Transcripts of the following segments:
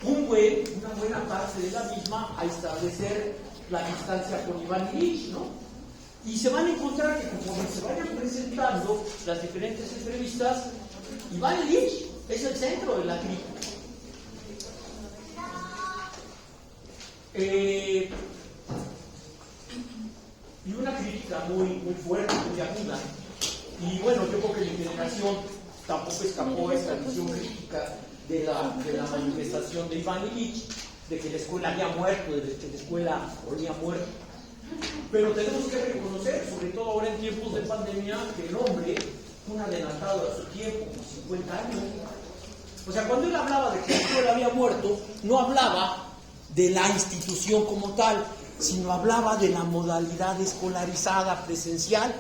una buena parte de la misma a establecer la distancia con Iván Ilich, ¿no? Y se van a encontrar que conforme se vayan presentando las diferentes entrevistas, Iván Ilich es el centro de la crítica. Y una crítica muy fuerte, muy aguda. Y bueno, yo creo que mi generación tampoco escapó a esta visión crítica de la manifestación de Iván Ilich, de que la escuela había muerto, de que la escuela olía muerto. Pero tenemos que reconocer, sobre todo ahora en tiempos de pandemia, que el hombre fue un adelantado a su tiempo, 50 años. O sea, cuando él hablaba de que la escuela había muerto, no hablaba de la institución como tal, sino hablaba de la modalidad escolarizada, presencial.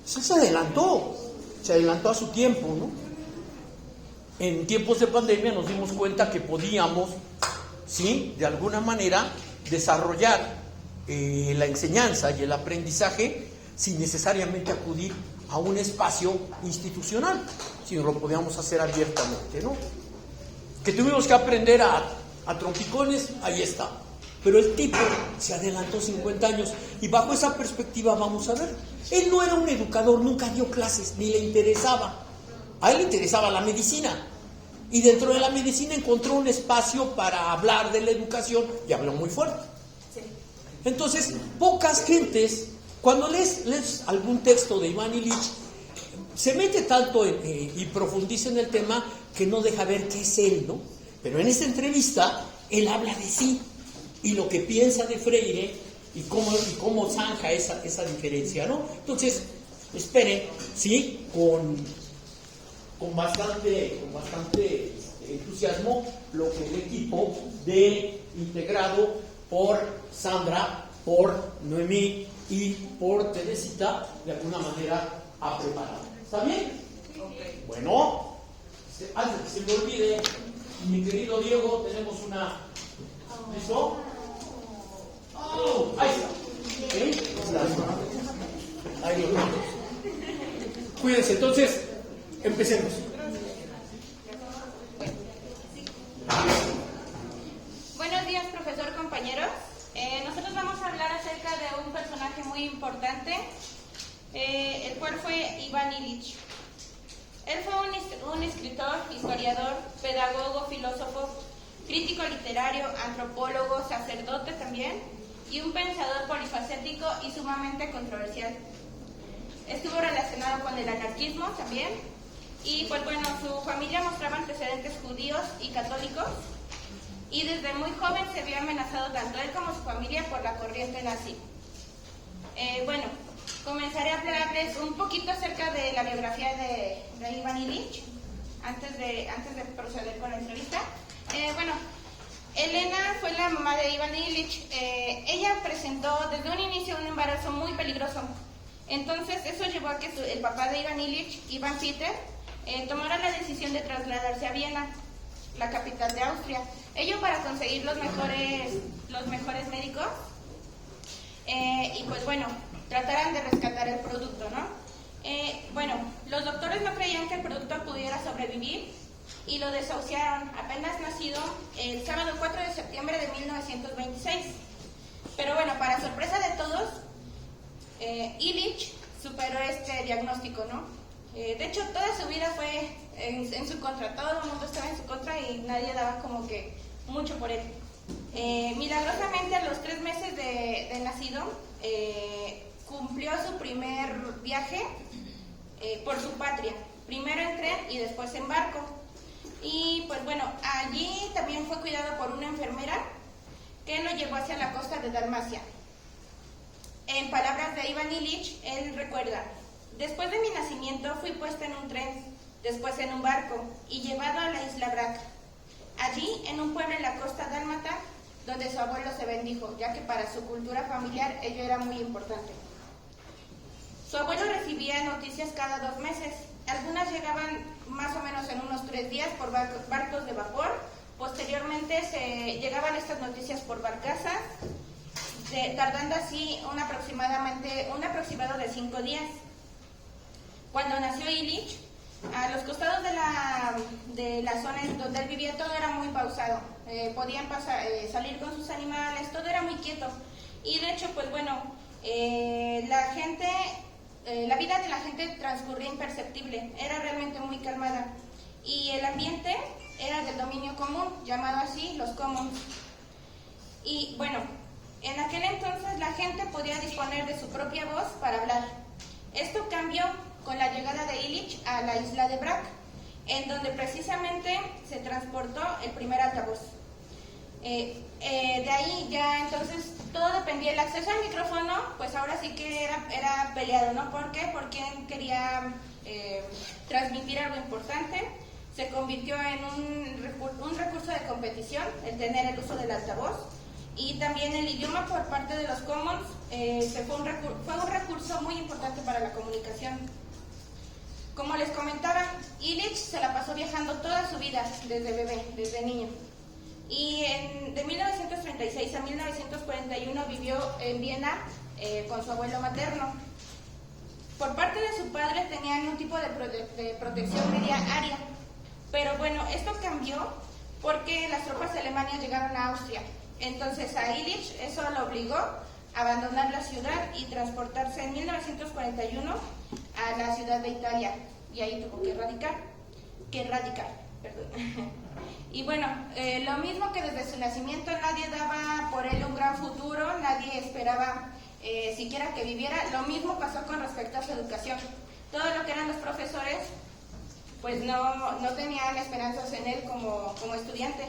Eso se adelantó a su tiempo, ¿no? En tiempos de pandemia nos dimos cuenta que podíamos, sí, de alguna manera, desarrollar la enseñanza y el aprendizaje sin necesariamente acudir a un espacio institucional, sino lo podíamos hacer abiertamente, ¿no? Que tuvimos que aprender a trompicones, ahí está. Pero el tipo se adelantó 50 años y bajo esa perspectiva vamos a ver. Él no era un educador, nunca dio clases, ni le interesaba. A él le interesaba la medicina. Y dentro de la medicina encontró un espacio para hablar de la educación y habló muy fuerte. Entonces, pocas gentes, cuando lees algún texto de Iván Ilich, se mete tanto y profundiza en el tema que no deja ver qué es él, ¿no? Pero en esta entrevista, él habla de sí y lo que piensa de Freire y cómo zanja esa diferencia, ¿no? Entonces, esperen, ¿sí? Con bastante entusiasmo lo que el equipo integrado por Sandra, por Noemí y por Teresita de alguna manera ha preparado. ¿Está bien? Okay. Bueno, antes que se me olvide, mi querido Diego, tenemos una... ¿Listo? ¡Oh! Ahí está. ¿Sí? Ahí lo tenemos. Cuídense, entonces, empecemos. Buenos días, profesor, compañeros. Nosotros vamos a hablar acerca de un personaje muy importante, el cual fue Iván Ilich. Él fue un escritor, historiador, pedagogo, filósofo, crítico literario, antropólogo, sacerdote también, y un pensador polifacético y sumamente controversial. Estuvo relacionado con el anarquismo también, y pues bueno, su familia mostraba antecedentes judíos y católicos, y desde muy joven se vio amenazado tanto él como su familia por la corriente nazi. Bueno, comenzaré a hablarles un poquito acerca de la biografía de Iván Ilich, antes de proceder con la entrevista. Bueno, Elena fue la mamá de Iván Ilich. Ella presentó desde un inicio un embarazo muy peligroso. Entonces eso llevó a que el papá de Iván Ilich, Iván Peter, tomara la decisión de trasladarse a Viena, la capital de Austria. Ello para conseguir los mejores médicos y pues bueno, trataran de rescatar el producto, ¿no? Bueno, los doctores no creían que el producto pudiera sobrevivir y lo desahuciaron apenas nacido el sábado 4 de septiembre de 1926. Pero bueno, para sorpresa de todos, Ilich superó este diagnóstico, ¿no? De hecho, toda su vida fue en su contra, todo el mundo estaba en su contra y nadie daba como que mucho por él. Milagrosamente, a los 3 meses de nacido, cumplió su primer viaje por su patria, primero en tren y después en barco. Y pues bueno, allí también fue cuidado por una enfermera que lo llevó hacia la costa de Dalmacia. En palabras de Iván Ilich, él recuerda: después de mi nacimiento fui puesta en un tren, después en un barco y llevado a la isla Brac. Allí, en un pueblo en la costa dálmata, donde su abuelo se bendijo, ya que para su cultura familiar ello era muy importante. Su abuelo recibía noticias cada 2 meses. Algunas llegaban más o menos en unos 3 días por barcos de vapor. Posteriormente llegaban estas noticias por barcazas, tardando así un aproximado de 5 días. Cuando nació Ilich, A los costados de la zona donde él vivía todo era muy pausado. Podían salir con sus animales, todo era muy quieto. Y de hecho, pues bueno, la vida de la gente transcurría imperceptible, era realmente muy calmada. Y el ambiente era del dominio común, llamado así los commons. Y bueno, en aquel entonces la gente podía disponer de su propia voz para hablar. Esto cambió con la llegada de Illich a la isla de Brac, en donde precisamente se transportó el primer altavoz. De ahí ya entonces todo dependía, el acceso al micrófono pues ahora sí que era peleado, ¿no? ¿Por qué? Porque quien quería transmitir algo importante. Se convirtió en un recurso de competición el tener el uso del altavoz, y también el idioma por parte de los commons fue un recurso muy importante para la comunicación. Como les comentaba, Illich se la pasó viajando toda su vida desde bebé, desde niño. Y de 1936 a 1941 vivió en Viena con su abuelo materno. Por parte de su padre tenían un tipo de protección media aria. Pero bueno, esto cambió porque las tropas alemanas llegaron a Austria. Entonces a Illich eso lo obligó a abandonar la ciudad y transportarse en 1941 a la ciudad de Italia. Y ahí tuvo que radicar. Y bueno, lo mismo que desde su nacimiento nadie daba por él un gran futuro, nadie esperaba siquiera que viviera, lo mismo pasó con respecto a su educación. Todo lo que eran los profesores pues no tenían esperanzas en él como estudiante.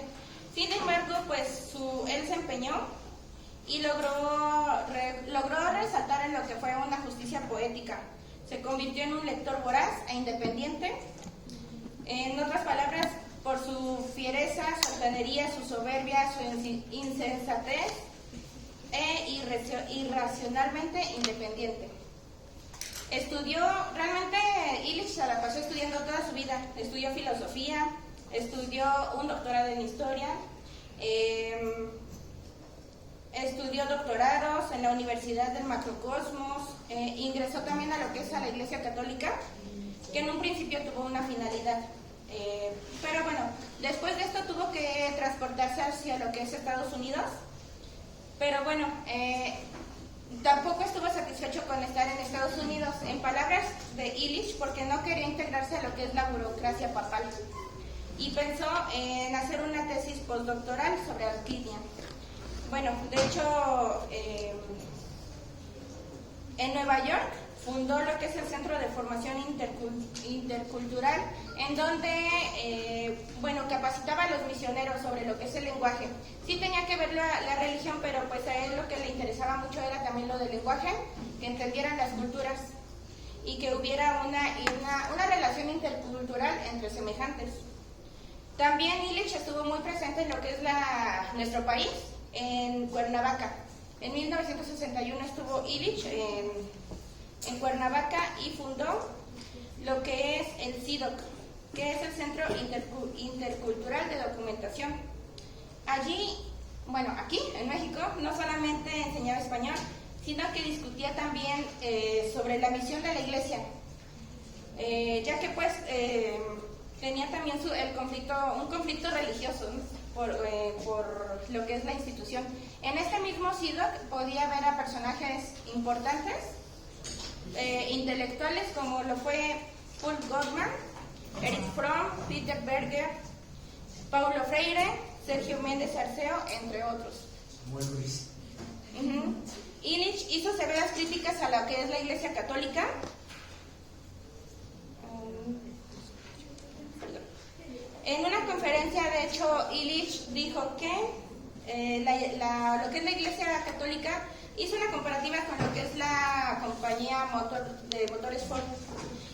Sin embargo, pues él se empeñó y logró resaltar en lo que fue una justicia poética. Se convirtió en un lector voraz e independiente. En otras palabras, por su fiereza, su altanería, su soberbia, su insensatez irracionalmente independiente. Realmente Illich se la pasó estudiando toda su vida. Estudió filosofía, estudió un doctorado en historia, estudió doctorados en la Universidad del Macrocosmos, ingresó también a lo que es a la Iglesia Católica, que en un principio tuvo una finalidad. Pero bueno, después de esto tuvo que transportarse hacia lo que es Estados Unidos. Pero bueno, tampoco estuvo satisfecho con estar en Estados Unidos, en palabras de Illich, porque no quería integrarse a lo que es la burocracia papal. Y pensó en hacer una tesis postdoctoral sobre alquimia. Bueno, de hecho, en Nueva York fundó lo que es el Centro de Formación Intercultural, en donde, capacitaba a los misioneros sobre lo que es el lenguaje. Sí tenía que ver la religión, pero pues a él lo que le interesaba mucho era también lo del lenguaje, que entendieran las culturas y que hubiera una relación intercultural entre semejantes. También Illich estuvo muy presente en lo que es nuestro país, en Cuernavaca. En 1961 estuvo Illich en Cuernavaca y fundó lo que es el CIDOC, que es el Centro Intercultural de Documentación. Allí, aquí en México, no solamente enseñaba español, sino que discutía también sobre la misión de la Iglesia, ya que pues tenía también un conflicto religioso, ¿no? por lo que es la institución. En este mismo CIDOC podía ver a personajes importantes, intelectuales, como lo fue Paul Goldman, Erich Fromm, Peter Berger, Paulo Freire, Sergio Méndez Arceo, entre otros. Muy Luis. Illich hizo severas críticas a lo que es la Iglesia Católica. En una conferencia, de hecho, Illich dijo que lo que es la Iglesia Católica hizo una comparativa con lo que es la compañía de motores Ford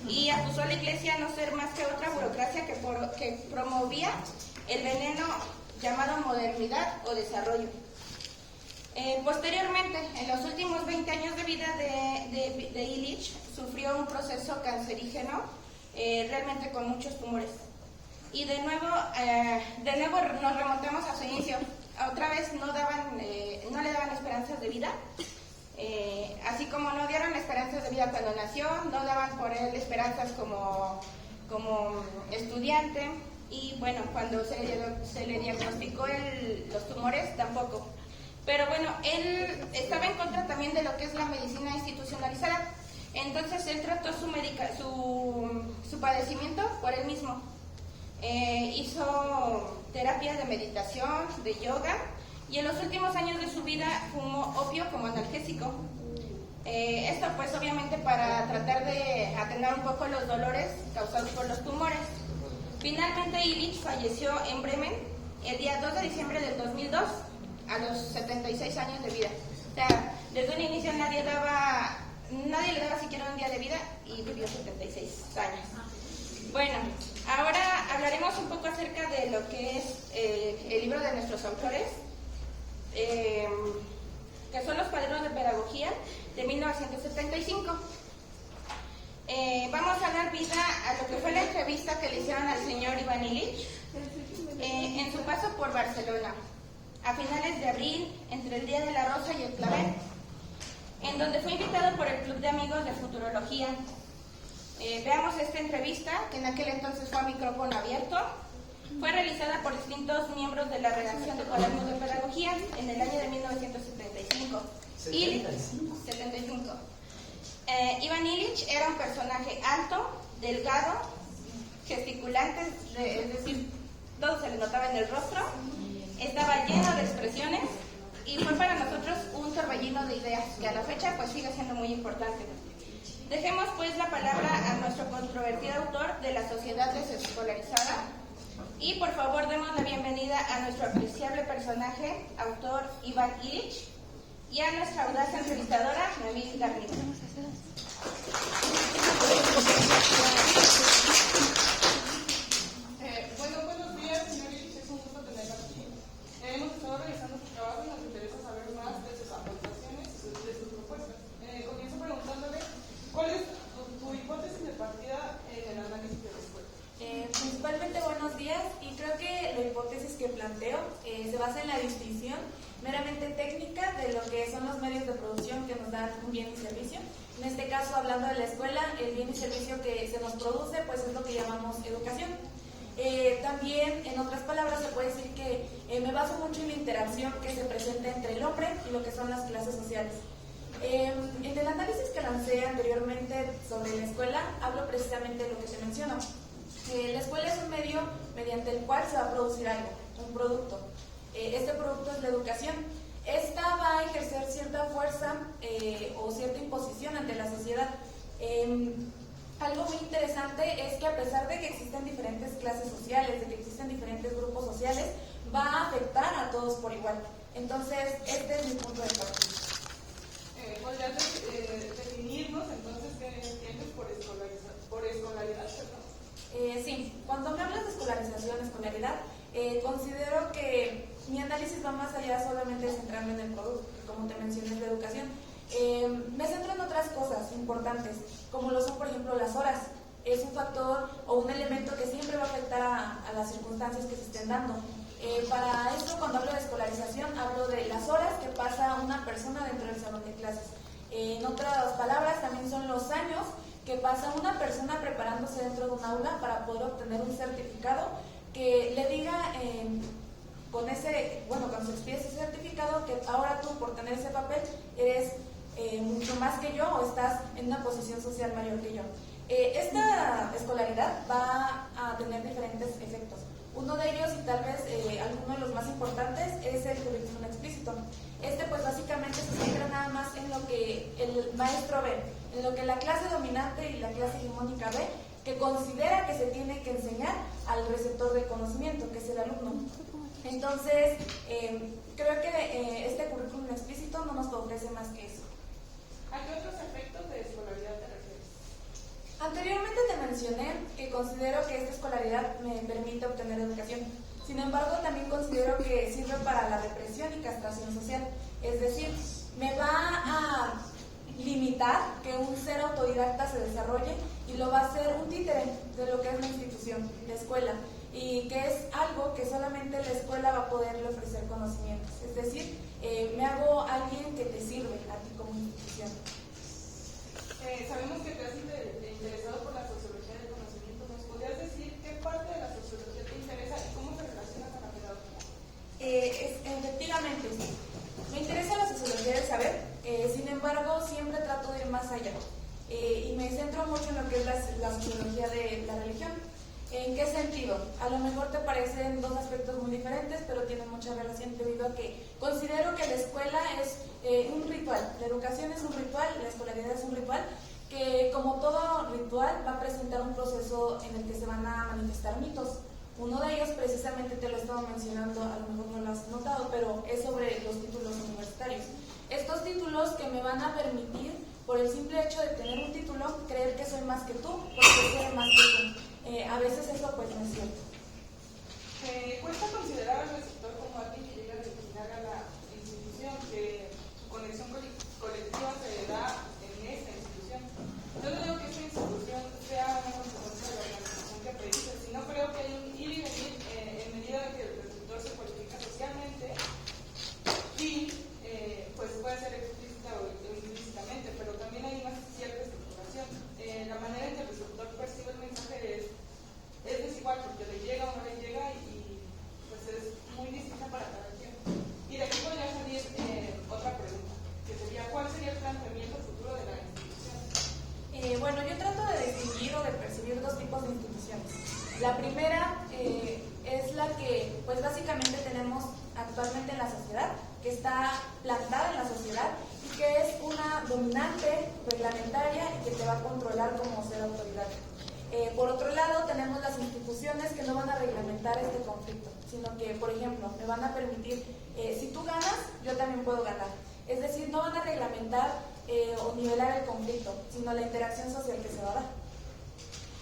y acusó a la Iglesia no ser más que otra burocracia que promovía el veneno llamado modernidad o desarrollo. Posteriormente, en los últimos 20 años de vida de Illich, sufrió un proceso cancerígeno, realmente con muchos tumores. Y de nuevo nos remontamos a su inicio. Otra vez no le daban esperanzas de vida, así como no dieron esperanzas de vida cuando nació, no daban por él esperanzas como como estudiante, y bueno, cuando se le diagnosticó los tumores tampoco. Pero bueno, él estaba en contra también de lo que es la medicina institucionalizada. Entonces él trató su padecimiento por él mismo. Hizo terapias de meditación, de yoga, y en los últimos años de su vida fumó opio como analgésico. Esto pues obviamente para tratar de atenuar un poco los dolores causados por los tumores. Finalmente Illich falleció en Bremen el día 2 de diciembre del 2002 a los 76 años de vida. O sea, desde un inicio nadie le daba siquiera un día de vida y vivió 76 años. Bueno, ahora hablaremos un poco acerca de lo que es el libro de nuestros autores, que son los cuadernos de pedagogía de 1975. Vamos a dar vida a lo que fue la entrevista que le hicieron al señor Iván Illich en su paso por Barcelona, a finales de abril, entre el Día de la Rosa y el Clavel, en donde fue invitado por el Club de Amigos de Futurología. Veamos esta entrevista, que en aquel entonces fue a micrófono abierto. Fue realizada por distintos miembros de la redacción de cuadernos de pedagogía en el año de 1975. 75. Iván Illich era un personaje alto, delgado, gesticulante, es decir, todo se le notaba en el rostro, estaba lleno de expresiones y fue para nosotros un torbellino de ideas que a la fecha pues sigue siendo muy importante. Dejemos pues la palabra a nuestro controvertido autor de La Sociedad Desescolarizada y por favor demos la bienvenida a nuestro apreciable personaje, autor Iván Illich, y a nuestra audaz entrevistadora, Noemí Garnier. Buenos días, señor Illich, es un gusto tenerla aquí. Hemos estado realizando su trabajo y nos interesa saber más de sus aportaciones y de sus propuestas. Comienzo preguntándole, ¿cuál es tu hipótesis de partida en el análisis de la escuela? Principalmente buenos días, y creo que la hipótesis que planteo se basa en la distinción meramente técnica de lo que son los medios de producción que nos dan un bien y servicio. En este caso, hablando de la escuela, el bien y servicio que se nos produce pues es lo que llamamos educación. También, en otras palabras, se puede decir que me baso mucho en la interacción que se presenta entre el hombre y lo que son las clases sociales. En el análisis que lancé anteriormente sobre la escuela, hablo precisamente de lo que se menciona. La escuela es un medio mediante el cual se va a producir algo, un producto. Este producto es la educación. Esta va a ejercer cierta fuerza o cierta imposición ante la sociedad. Algo muy interesante es que a pesar de que existen diferentes clases sociales, de que existen diferentes grupos sociales, va a afectar a todos por igual. Entonces, este es mi punto de partida. ¿Podrías definirnos entonces qué entiendes por escolaridad? Sí, cuando me hablas de escolaridad, considero que mi análisis va más allá solamente de centrarme en el producto, como te mencioné, es la educación. Me centro en otras cosas importantes, como lo son, por ejemplo, las horas. Es un factor o un elemento que siempre va a afectar a las circunstancias que se estén dando. Para esto, cuando hablo de escolarización, hablo de las horas que pasa una persona dentro del salón de clases. En otras palabras, también son los años que pasa una persona preparándose dentro de un aula para poder obtener un certificado que le diga cuando se expide ese certificado, que ahora tú, por tener ese papel, eres mucho más que yo o estás en una posición social mayor que yo. Esta escolaridad va a tener diferentes efectos. Uno de ellos, y tal vez alguno de los más importantes, es el currículum explícito. Este pues básicamente se centra nada más en lo que el maestro ve, en lo que la clase dominante y la clase hegemónica ve, que considera que se tiene que enseñar al receptor del conocimiento, que es el alumno. Entonces, creo que este currículum explícito no nos ofrece más que eso. ¿A qué otros efectos de escolaridad te refieres? Anteriormente te mencioné que considero que esta escolaridad me permite obtener educación. Sin embargo, también considero que sirve para la represión y castración social. Es decir, me va a limitar que un ser autodidacta se desarrolle y lo va a hacer un títere de lo que es la institución, la escuela, y que es algo que solamente la escuela va a poderle ofrecer conocimientos. Es decir, me hago alguien que te sirve a ti como institución. Sabemos que te has interesado por la sociología del conocimiento. ¿Nos podrías parte de la sociología te interesa y cómo se relaciona con la pedagogía? Efectivamente, sí. Me interesa la sociología del saber, sin embargo, siempre trato de ir más allá. Y me centro mucho en lo que es la sociología de la religión. ¿En qué sentido? A lo mejor te parecen dos aspectos muy diferentes, pero tienen mucha relación debido a que considero que la escuela es un ritual. La educación es un ritual, la escolaridad es un ritual, que como todo ritual va a presentar un proceso en el que se van a manifestar mitos. Uno de ellos precisamente te lo estaba mencionando, a lo mejor no lo has notado, pero es sobre los títulos universitarios. Estos títulos que me van a permitir, por el simple hecho de tener un título, creer que soy más que tú, porque soy más que tú. A veces eso pues no es cierto. ¿Cuesta considerar al receptor como alguien que llega a determinar a la institución, que su conexión colectiva se da en esta institución? Yo no digo que esta institución sea una consecuencia de la organización que predice, sino creo que hay un ir y venir en medida de que el receptor se cualifica socialmente y pues puede ser explícita o implícitamente, pero también hay una cierta estructuración. La manera en que el receptor percibe el mensaje es desigual, porque le llega o no le llega y pues es muy distinta para cada quien. Y de aquí podría salir otra pregunta, que sería ¿cuál sería el planteamiento futuro de la institución? Bueno, yo trato de distinguir o de percibir dos tipos de instituciones. La primera es la que pues básicamente tenemos actualmente en la sociedad, que está plantada en la sociedad y que es una dominante, reglamentaria y que te va a controlar como ser autoridad. Por otro lado, tenemos las instituciones que no van a reglamentar este conflicto, sino que, por ejemplo, me van a permitir, si tú ganas, yo también puedo ganar. Es decir, no van a reglamentar o nivelar el conflicto, sino la interacción social que se va a dar.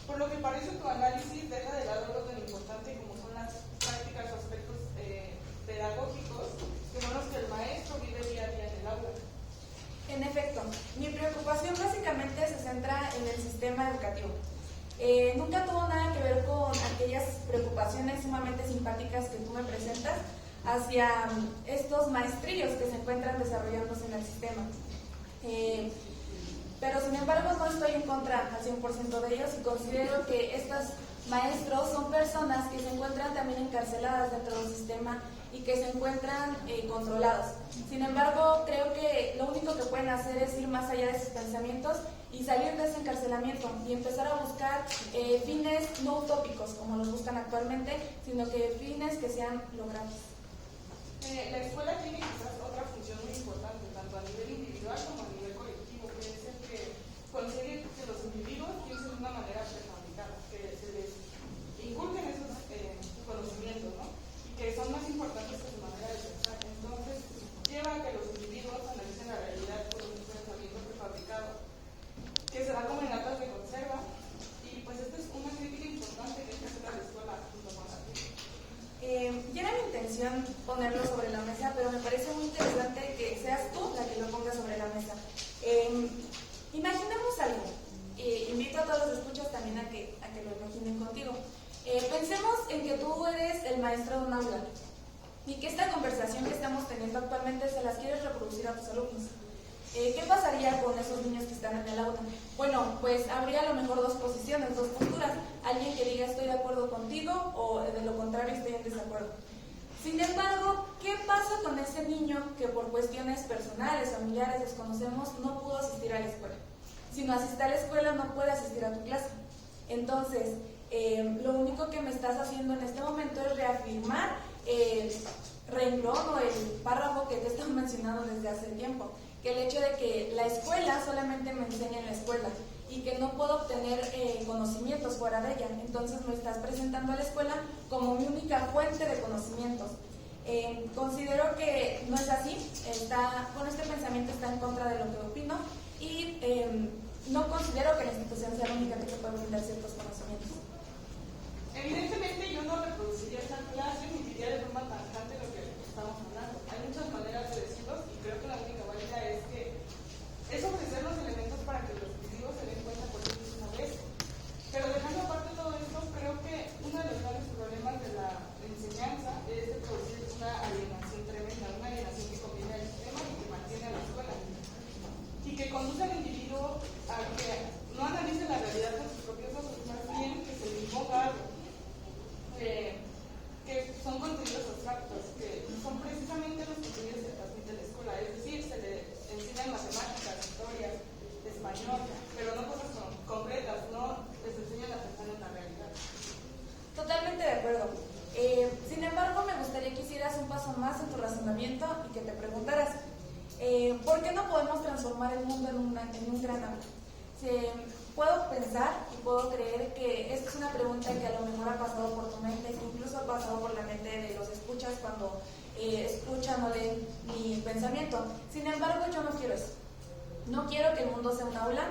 Por lo que parece, tu análisis deja de lado algo tan importante como son las prácticas o aspectos pedagógicos, que son los que el maestro vive día a día en el aula. En efecto, mi preocupación básicamente se centra en el sistema educativo. Nunca tuvo nada que ver con aquellas preocupaciones sumamente simpáticas que tú me presentas hacia estos maestrillos que se encuentran desarrollándose en el sistema. Pero sin embargo no estoy en contra al 100% de ellos y considero que estos maestros son personas que se encuentran también encarceladas dentro del sistema y que se encuentran controlados. Sin embargo, creo que lo único que pueden hacer es ir más allá de sus pensamientos y salir de ese encarcelamiento y empezar a buscar fines no utópicos como los buscan actualmente, sino que fines que sean logrables. La escuela tiene quizás otra función muy importante, tanto a nivel individual como a nivel colectivo, que es el que consigue que los individuos piensen de una manera prefabricada, que se les inculquen esos conocimientos, ¿no? Y que son más importantes que su manera de pensar. Entonces, lleva a que los individuos analicen la realidad por un pensamiento prefabricado, que se da como en latas de conserva, y pues esta es una crítica importante que hay que hacer a la escuela junto con la crítica. Ya era mi intención ponerlo sobre la mesa, pero me parece muy interesante que seas tú la que lo ponga sobre la mesa. Imaginemos algo. Invito a todos los escuchas también a que lo imaginen contigo. Pensemos en que tú eres el maestro de un aula y que esta conversación que estamos teniendo actualmente se las quieres reproducir a tus alumnos. ¿Qué pasaría con esos niños que están en el aula? Bueno, pues habría a lo mejor dos posiciones, dos posturas. Alguien que diga estoy de acuerdo contigo o de lo contrario estoy en desacuerdo. Sin embargo, ¿qué pasa con ese niño que por cuestiones personales, familiares, desconocemos, no pudo asistir a la escuela? Si no asiste a la escuela, no puede asistir a tu clase. Entonces, lo único que me estás haciendo en este momento es reafirmar el renglón o el párrafo que te he estado mencionando desde hace tiempo, que el hecho de que la escuela solamente me enseña en la escuela y que no puedo obtener conocimientos fuera de ella. Entonces me estás presentando a la escuela como mi única fuente de conocimientos. Considero que no es así. Este pensamiento está en contra de lo que opino y no considero que la institución sea la única que te puede brindar ciertos conocimientos. Evidentemente yo no reproduciría esta clase ni diría de forma tajante lo que estamos hablando. Hay muchas maneras de decirlos y creo que la única válida es que es ofrecer los elementos para que los individuos se den cuenta por sí mismos de esto. Pero dejando aparte todo esto, creo que uno de los grandes problemas de la enseñanza es de producir una alienación tremenda, una alienación que conviene al sistema y que mantiene a la escuela. Y que conduce al individuo a que no analice la realidad con sus propios ojos, más bien que se le imponga algo. razonamiento y que te preguntaras, ¿por qué no podemos transformar el mundo en un gran aula? Puedo pensar y puedo creer que esta es una pregunta que a lo mejor ha pasado por tu mente, que incluso ha pasado por la mente de los escuchas cuando escuchan o leen mi pensamiento. Sin embargo, yo no quiero eso. No quiero que el mundo sea un aula,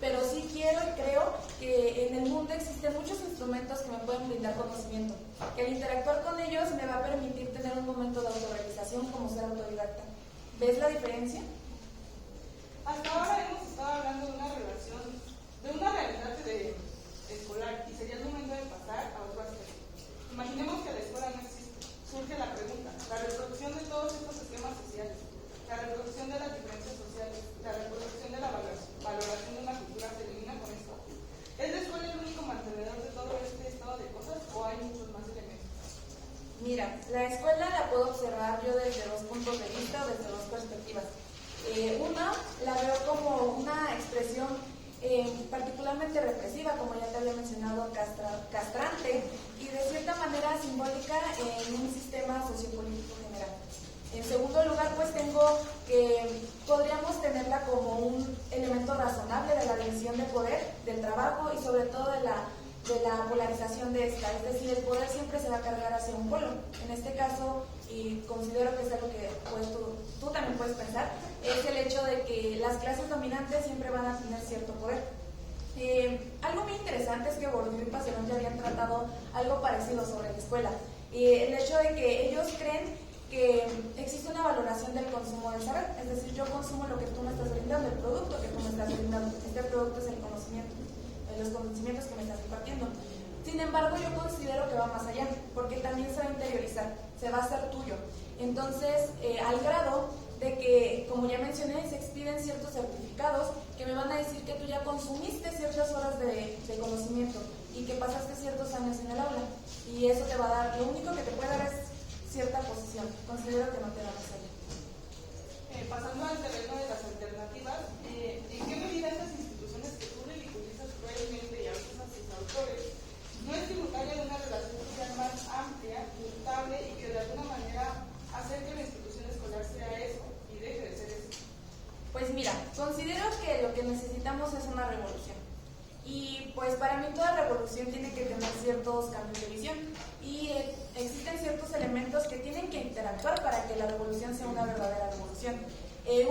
pero sí quiero y creo que en el mundo existen muchos instrumentos que me pueden brindar conocimiento, que al interactuar con ellos me va a permitir tener un momento de autorrealización como ser autodidacta. ¿Ves la diferencia? Hasta ahora hemos estado hablando de una realidad escolar, y sería el momento de pasar a otro aspecto. Imaginemos que la escuela no existe. Surge la pregunta: la reproducción de todos estos esquemas sociales, la reproducción de las diferencias sociales, la reproducción de la valoración de una cultura se elimina con esto. ¿Es la escuela el único mantenedor de todo este estado de cosas o hay muchos más elementos? Mira, la escuela la puedo observar yo desde dos puntos de vista o desde dos perspectivas. Una, la veo como una expresión particularmente represiva, como ya te había mencionado, castrante y de cierta manera simbólica en un sistema sociopolítico general. En segundo lugar, pues tengo que podríamos tenerla como un elemento razonable de la división de poder, del trabajo y sobre todo de la polarización de esta, es decir, el poder siempre se va a cargar hacia un polo. En este caso, y considero que es algo que pues, tú también puedes pensar, es el hecho de que las clases dominantes siempre van a tener cierto poder. Algo muy interesante es que Bourdieu y Passerón ya habían tratado algo parecido sobre la escuela. El hecho de que ellos creen que existe una valoración del consumo del saber, es decir, yo consumo lo que tú me estás brindando, el producto que tú me estás brindando. Este producto es el conocimiento, los conocimientos que me estás impartiendo. Sin embargo, yo considero que va más allá, porque también se va a interiorizar, se va a hacer tuyo. Entonces, al grado de que, como ya mencioné, se expiden ciertos certificados que me van a decir que tú ya consumiste ciertas horas de conocimiento y que pasaste ciertos años en el aula. Y eso te va a dar, lo único que te puede dar es cierta posición. Considero que no te da más allá. Pasando al terreno de las alternativas, ¿en qué medida estas instituciones que tú ridiculizas cruelmente y a veces a sus autores no es tributaria de una relación social más amplia, mutable y que de alguna manera hacer que la institución escolar sea eso y deje de ser eso? Pues mira, considero que lo que necesitamos es una revolución. Y pues para mí toda revolución tiene que tener ciertos cambios de visión. Y existen ciertos elementos que tienen que interactuar para que la revolución sea una verdadera revolución.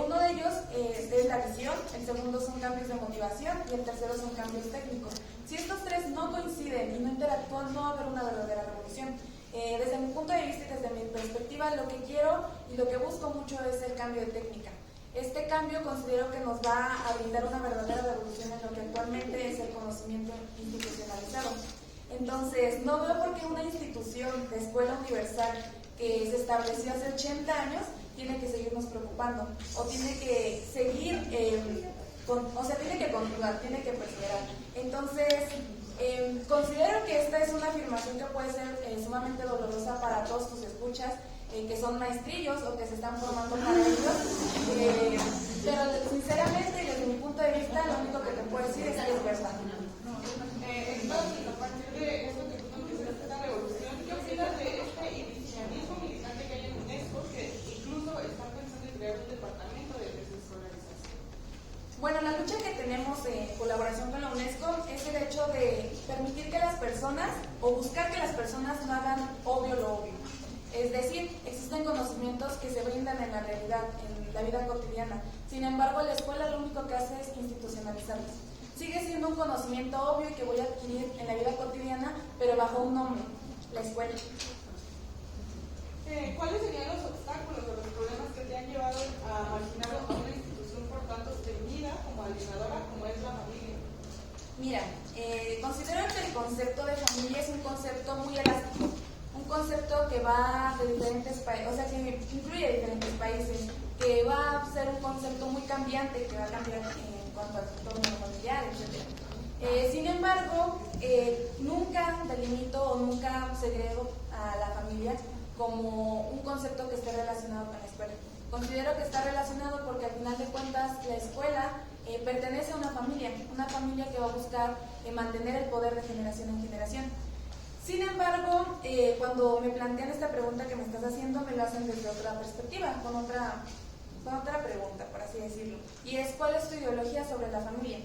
Uno de ellos es la visión, el segundo son cambios de motivación y el tercero son cambios técnicos. Si estos tres no coinciden y no interactúan, no va a haber una verdadera revolución. Desde mi punto de vista y desde mi perspectiva, lo que quiero y lo que busco mucho es el cambio de técnica. Este cambio considero que nos va a brindar una verdadera revolución en lo que actualmente es el conocimiento institucionalizado. Entonces, no veo por qué una institución de escuela universal que se estableció hace 80 años tiene que seguirnos preocupando o tiene que seguir, tiene que continuar, tiene que perseverar. Entonces, considero que esta es una afirmación que puede ser sumamente dolorosa para todos tus escuchas, que son maestrillos o que se están formando para ellos, pero sinceramente y desde mi punto de vista lo único que te puedo decir es que es verdad. Entonces, a partir de esto que tú mencionaste, esta revolución, ¿qué opinas de este inicialismo militante que hay en UNESCO que incluso está pensando en crear un departamento de desescolarización? Bueno, la lucha que tenemos en colaboración con la UNESCO es el hecho de permitir que las personas o buscar que las personas no hagan obvio lo obvio. Es decir, existen conocimientos que se brindan en la realidad, en la vida cotidiana. Sin embargo, la escuela lo único que hace es institucionalizarlos. Sigue siendo un conocimiento obvio y que voy a adquirir en la vida cotidiana, pero bajo un nombre, la escuela. ¿Cuáles serían los obstáculos o los problemas que te han llevado a marginar a una institución por tanto teñida como alienadora como es la familia? Mira, considero que el concepto de familia es un concepto muy elástico. Un concepto que va de diferentes países, o sea, que incluye diferentes países, que va a ser un concepto muy cambiante, que va a cambiar en cuanto al entorno familiar, etc. Sin embargo, nunca delimito o nunca segrego a la familia como un concepto que esté relacionado con la escuela. Considero que está relacionado porque al final de cuentas la escuela pertenece a una familia que va a buscar mantener el poder de generación en generación. Sin embargo, cuando me plantean esta pregunta que me estás haciendo, me lo hacen desde otra perspectiva, con otra pregunta, por así decirlo. Y es, ¿cuál es tu ideología sobre la familia?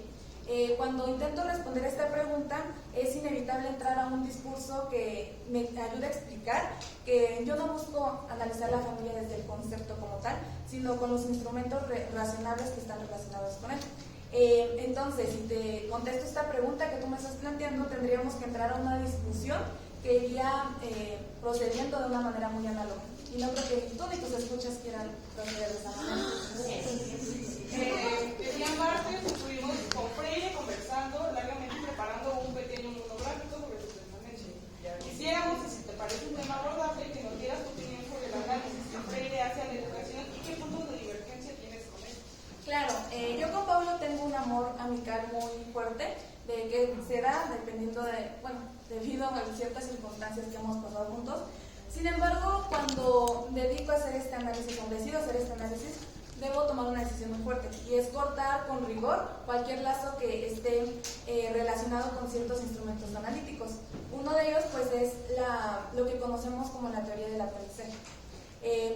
Cuando intento responder esta pregunta, es inevitable entrar a un discurso que me ayude a explicar que yo no busco analizar la familia desde el concepto como tal, sino con los instrumentos racionables que están relacionados con él. Entonces, si te contesto esta pregunta que tú me estás planteando, tendríamos que entrar a una discusión que iría procediendo de una manera muy análoga. Y no creo que tú ni tus escuchas quieran proceder de esa manera. El día martes estuvimos con Freire conversando largamente y preparando un pequeño monográfico sobre su pensamiento. Quisiéramos, si te parece un tema abordable, que nos dieras tu opinión sobre el análisis que Freire hace a la educación y qué puntos de divergencia tienes con él. Claro, yo con Pablo tengo un amor amical muy fuerte, de que se da dependiendo debido a ciertas circunstancias que hemos pasado juntos. Sin embargo, cuando dedico a hacer este análisis, o decido hacer este análisis, debo tomar una decisión muy fuerte, y es cortar con rigor cualquier lazo que esté relacionado con ciertos instrumentos analíticos. Uno de ellos pues es lo que conocemos como la teoría del aprendizaje.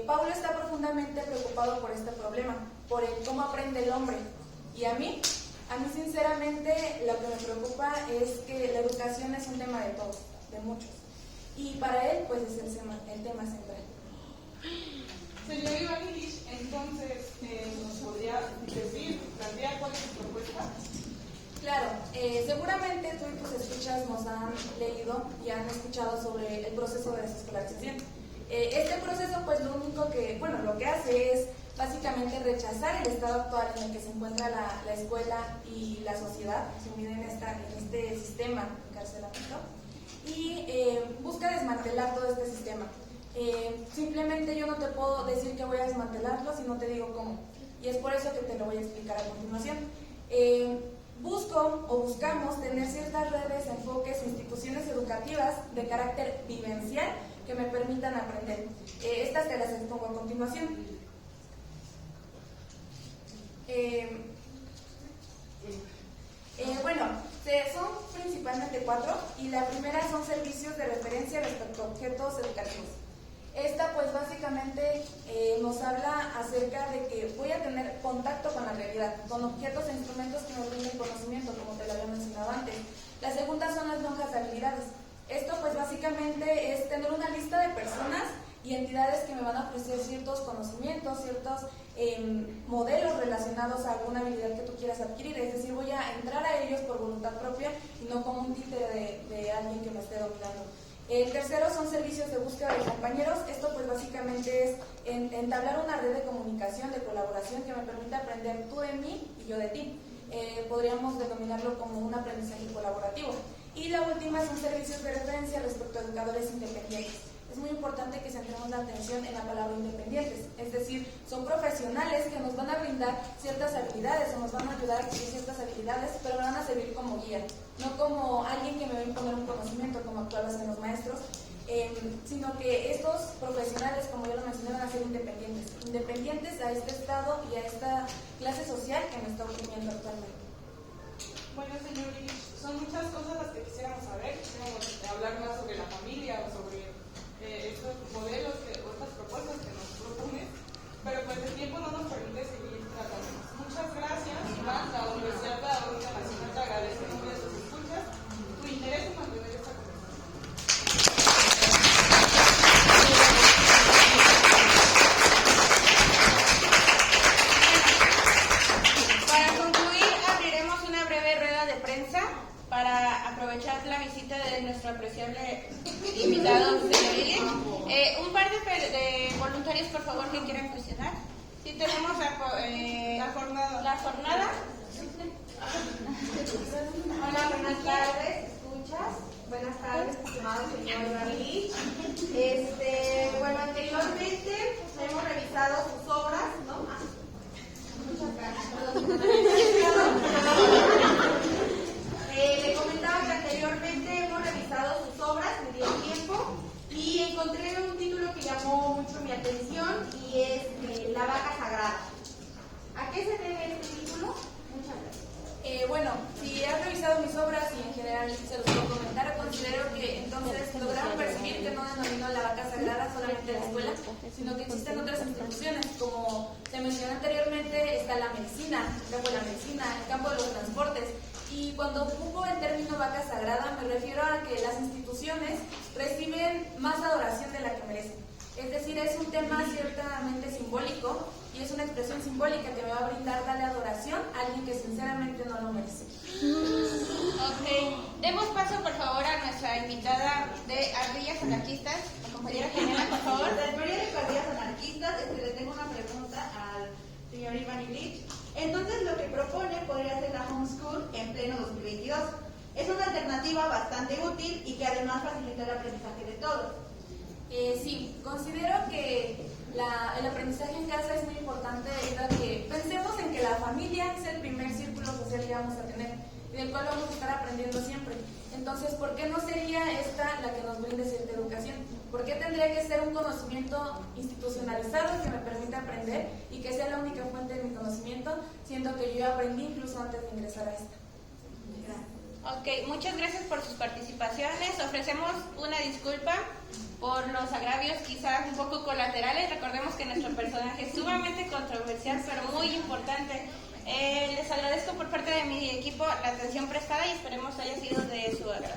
Paulo está profundamente preocupado por este problema, por el cómo aprende el hombre, y a mí sinceramente lo que me preocupa es que la educación es un tema de todos, de muchos, y para él pues es el tema central. Señor Iván Illich, entonces, ¿nos podría decir, plantear cuál es su propuesta? Claro, seguramente tú y tus escuchas nos han leído y han escuchado sobre el proceso de desescolarización. Este proceso, pues lo que hace es básicamente rechazar el estado actual en el que se encuentra la escuela y la sociedad, sumida en este sistema encarcelamiento, y busca desmantelar todo este sistema. Simplemente yo no te puedo decir que voy a desmantelarlo si no te digo cómo, y es por eso que te lo voy a explicar a continuación. Buscamos tener ciertas redes, enfoques, instituciones educativas de carácter vivencial que me permitan aprender. Estas te las expongo a continuación. Son principalmente 4, y la primera son servicios de referencia respecto a objetos educativos. Esta pues básicamente nos habla acerca de que voy a tener contacto con la realidad, con objetos e instrumentos que me brinden conocimiento, como te lo había mencionado antes. La segunda son las lonjas de habilidades. Esto pues básicamente es tener una lista de personas y entidades que me van a ofrecer ciertos conocimientos, ciertos modelos relacionados a alguna habilidad que tú quieras adquirir. Es decir, voy a entrar a ellos por voluntad propia y no como un títere de alguien que me esté dominando. El tercero son servicios de búsqueda de compañeros. Esto pues básicamente es entablar una red de comunicación, de colaboración que me permita aprender tú de mí y yo de ti. Podríamos denominarlo como un aprendizaje colaborativo. Y la última son servicios de referencia respecto a educadores independientes. Es muy importante que centremos la atención en la palabra independientes, es decir, son profesionales que nos van a brindar ciertas habilidades o nos van a ayudar a adquirir ciertas habilidades, pero me van a servir como guía, no como alguien que me va a imponer un conocimiento como actuales en los maestros, sino que estos profesionales, como yo lo mencioné, van a ser independientes a este estado y a esta clase social que me está oprimiendo actualmente. Bueno, señor Illich, son muchas cosas las que quisiéramos saber. Quisiéramos hablar más sobre la familia o sobre estos modelos o estas propuestas que nos propones, pero pues el tiempo no nos permite seguir tratando. Muchas gracias, Iván. La Universidad Pedagógica Nacional te agradece en nombre de sus escuchas tu interés en mantener esta conversación. Para concluir, abriremos una breve rueda de prensa para aprovechar la visita de nuestro apreciable invitado, señor Illich. Un par de voluntarios, por favor, que quieran cuestionar. Sí, tenemos la jornada. Hola, buenas tardes, ¿escuchas? Buenas tardes, estimado señor Iván Illich. Anteriormente hemos revisado sus obras, ¿no? Muchas gracias. Le comentaba que anteriormente hemos revisado sus obras, me dio tiempo, y encontré un título que llamó mucho mi atención y es La Vaca Sagrada. ¿A qué se debe este título? Muchas gracias. Si has revisado mis obras y en general se los puedo comentar, considero que entonces lograron percibir que no denomino la vaca sagrada solamente en la escuela, sino que existen otras instituciones, como se mencionó anteriormente, está la medicina, el campo de la medicina, el campo de los transportes. Y cuando ocupo el término vaca sagrada, me refiero a que las instituciones reciben más adoración de la que merecen. Es decir, es un tema ciertamente simbólico y es una expresión simbólica que me va a brindar darle adoración a alguien que sinceramente no lo merece. Ok, demos paso por favor a nuestra invitada de Ardillas Anarquistas, la compañera Jimena, por favor. Del periodo de Ardillas Anarquistas, le tengo una pregunta al señor Iván Illich. Entonces, lo que propone podría ser la homeschool en pleno 2022. Es una alternativa bastante útil y que además facilita el aprendizaje de todos. Sí, considero que el aprendizaje en casa es muy importante debido a que pensemos en que la familia es el primer círculo social que vamos a tener y del cual vamos a estar aprendiendo siempre. Entonces, ¿por qué no sería esta la que nos brinde cierta educación? ¿Por qué tendría que ser un conocimiento institucionalizado que me permita aprender y que sea la única fuente de mi conocimiento, siendo que yo aprendí incluso antes de ingresar a esta? Ok, muchas gracias por sus participaciones. Ofrecemos una disculpa por los agravios quizás un poco colaterales. Recordemos que nuestro personaje es sumamente controversial, pero muy importante. Les agradezco por parte de mi equipo la atención prestada y esperemos haya sido de su agrado.